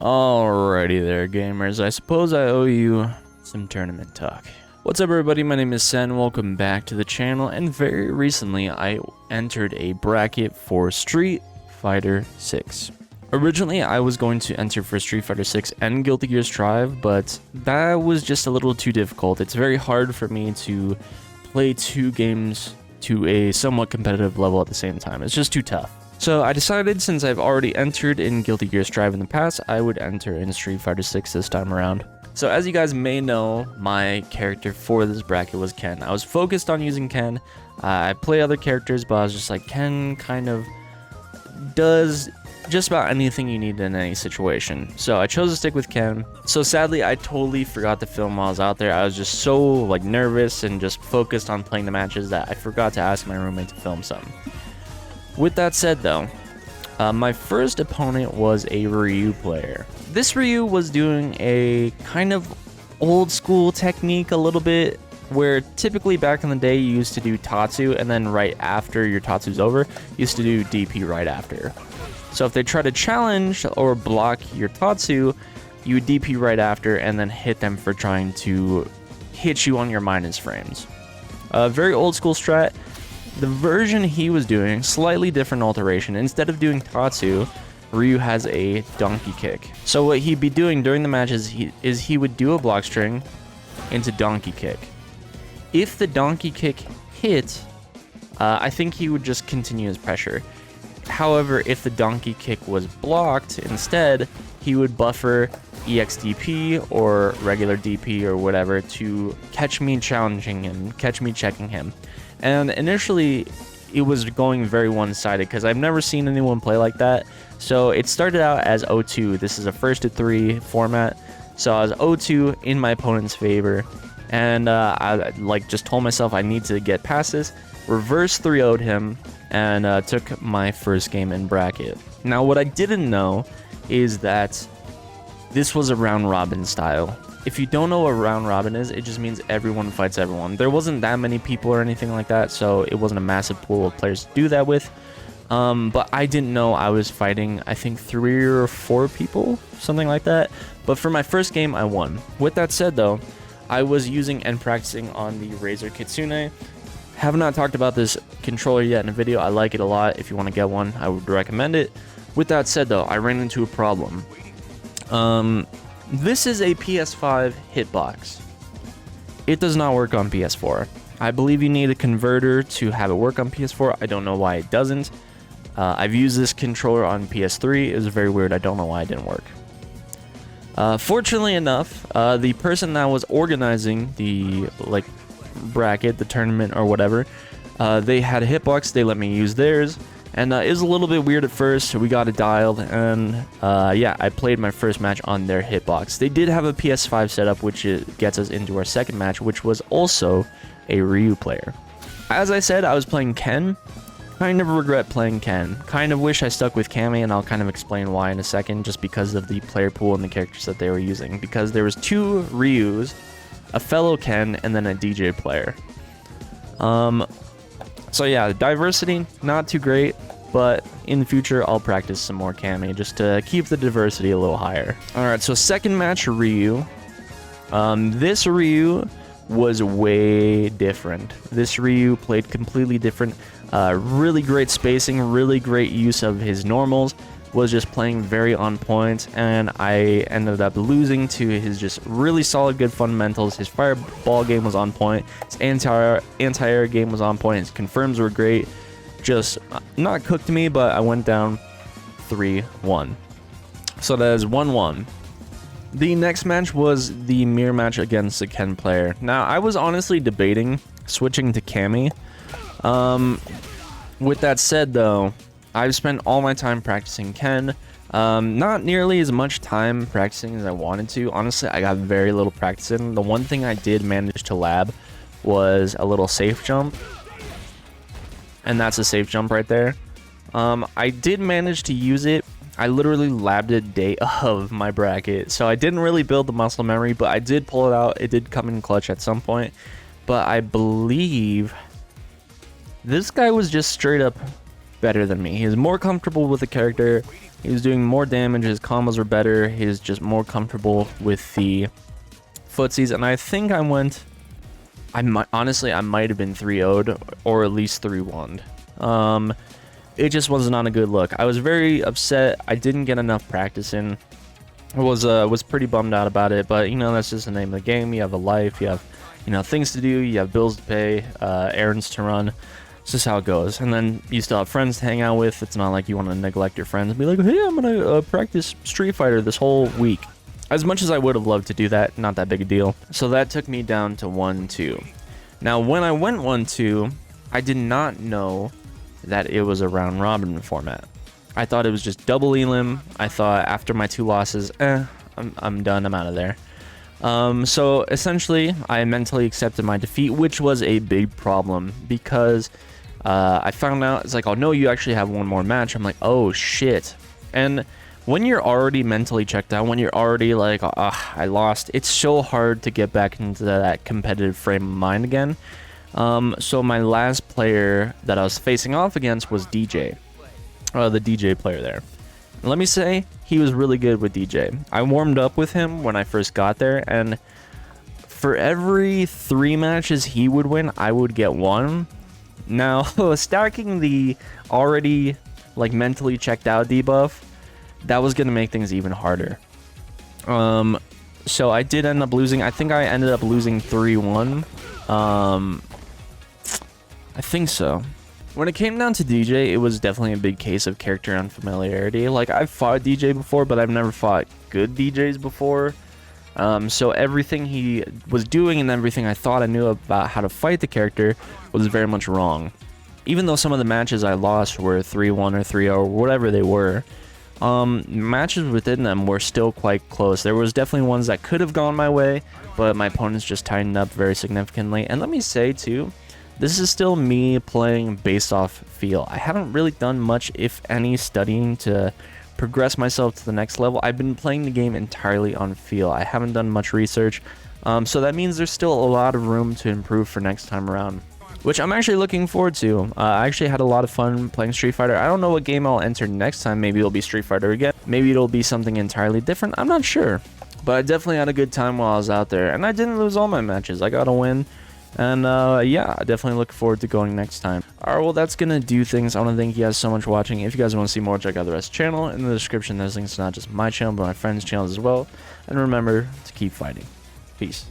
Alrighty there, gamers. I suppose I owe you some tournament talk. What's up, everybody? My name is Sen. Welcome back to the channel. And very recently, I entered a bracket for Street Fighter 6. Originally, I was going to enter for Street Fighter 6 and Guilty Gear Strive, but that was just a little too difficult. It's very hard for me to play two games to a somewhat competitive level at the same time. It's just too tough. So I decided, since I've already entered in Guilty Gear Strive in the past, I would enter in Street Fighter 6 this time around. So as you guys may know, my character for this bracket was Ken. I was focused on using Ken. I play other characters, but I was just like, Ken kind of does just about anything you need in any situation. So I chose to stick with Ken. So sadly, I totally forgot to film while I was out there. I was just so nervous and just focused on playing the matches that I forgot to ask my roommate to film some. With that said though, my first opponent was a Ryu player. This Ryu was doing a kind of old school technique a little bit, where typically back in the day you used to do Tatsu, and then right after your Tatsu's over, you used to do DP right after. So if they try to challenge or block your Tatsu, you would DP right after and then hit them for trying to hit you on your minus frames. Very old school strat. The version he was doing, slightly different alteration. Instead of doing Tatsu, Ryu has a donkey kick. So what he'd be doing during the matches is he would do a block string into donkey kick. If the donkey kick hit, I think he would just continue his pressure. However, if the donkey kick was blocked instead, he would buffer EXDP or regular DP or whatever to catch me challenging him, catch me checking him. And initially, it was going very one-sided because I've never seen anyone play like that. So it started out as 0-2. This is a first to 3 format. So I was 0-2 in my opponent's favor. And I just told myself I need to get past this. Reverse 3-0'd him and took my first game in bracket. Now what I didn't know is that this was a round robin style. If you don't know what round robin is, it just means everyone fights everyone. There wasn't that many people or anything like that, so it wasn't a massive pool of players to do that with. But I didn't know I was fighting, I think, 3 or 4 people, something like that. But for my first game, I won. With that said though, I was using and practicing on the Razer Kitsune. Have not talked about this controller yet in a video. I like it a lot. If you want to get one, I would recommend it. With that said though, I ran into a problem. This is a PS5 hitbox. It does not work on PS4. I believe you need a converter to have it work on PS4. I don't know why it doesn't. I've used this controller on PS3. It was very weird. I don't know why it didn't work. Fortunately enough, the person that was organizing the bracket, the tournament or whatever, they had a hitbox. They let me use theirs. And it was a little bit weird at first. We got it dialed, and yeah, I played my first match on their hitbox. They did have a PS5 setup, which gets us into our second match, which was also a Ryu player. As I said, I was playing Ken. Kind of regret playing Ken. Kind of wish I stuck with Cammy, and I'll kind of explain why in a second, just because of the player pool and the characters that they were using. Because there was 2 Ryus, a fellow Ken, and then a DJ player. So yeah, diversity, not too great, but in the future, I'll practice some more Cammy just to keep the diversity a little higher. Alright, so second match, Ryu. This Ryu was way different. This Ryu played completely different. Really great spacing, really great use of his normals. Was just playing very on point, and I ended up losing to his just really solid good fundamentals. His fireball game was on point, his anti-air game was on point, his confirms were great. Just not cooked me, but I went down 3-1. So that is 1-1. The next match was the mirror match against the Ken player. Now, I was honestly debating switching to Cammy. With that said though, I've spent all my time practicing Ken. Not nearly as much time practicing as I wanted to. Honestly, I got very little practice in. The one thing I did manage to lab was a little safe jump. And that's a safe jump right there. I did manage to use it. I literally labbed it day of my bracket. So I didn't really build the muscle memory, but I did pull it out. It did come in clutch at some point. But I believe this guy was just straight up better than me. He was more comfortable with the character. He was doing more damage, his combos were better, he's just more comfortable with the footsies, and I think I went... honestly, I might have been 3-0'd, or at least 3-1'd. It just wasn't on a good look. I was very upset. I didn't get enough practice in. I was pretty bummed out about it, but, you know, that's just the name of the game. You have a life, you have, you know, things to do, you have bills to pay, errands to run. It's just how it goes. And then you still have friends to hang out with. It's not like you want to neglect your friends and be like, hey, I'm going to practice Street Fighter this whole week. As much as I would have loved to do that, not that big a deal. So that took me down to 1-2. Now, when I went 1-2, I did not know that it was a round robin format. I thought it was just double elim. I thought after my 2 losses, I'm done, I'm out of there. So essentially, I mentally accepted my defeat, which was a big problem because I found out, it's like, oh no, you actually have one more match. I'm like, oh shit. And when you're already mentally checked out, when you're already like, I lost, it's so hard to get back into that competitive frame of mind again. So my last player that I was facing off against was DJ, the DJ player there. And let me say, he was really good with DJ. I warmed up with him when I first got there, and for every 3 matches he would win, I would get 1. Now, stacking the already like mentally checked out debuff, that was gonna make things even harder. So I did end up losing. I think I ended up losing 3-1. I think so. When it came down to DJ, it was definitely a big case of character unfamiliarity. Like, I've fought DJ before, but I've never fought good DJs before. So everything he was doing and everything I thought I knew about how to fight the character was very much wrong. Even though some of the matches I lost were 3-1 or 3-0 or whatever they were, matches within them were still quite close. There was definitely ones that could have gone my way, but my opponents just tightened up very significantly. And let me say too, this is still me playing based off feel. I haven't really done much, if any, studying to progress myself to the next level. I've been playing the game entirely on feel. I haven't done much research, so that means there's still a lot of room to improve for next time around, which I'm actually looking forward to. I actually had a lot of fun playing Street Fighter. I don't know what game I'll enter next time. Maybe it'll be Street Fighter again. Maybe it'll be something entirely different. I'm not sure. But I definitely had a good time while I was out there. And I didn't lose all my matches. I got a win. And yeah, I definitely look forward to going next time. Alright, well, that's going to do things. I want to thank you guys so much for watching. If you guys want to see more, check out the rest of the channel. In the description, there's links to not just my channel, but my friends' channels as well. And remember to keep fighting. Peace.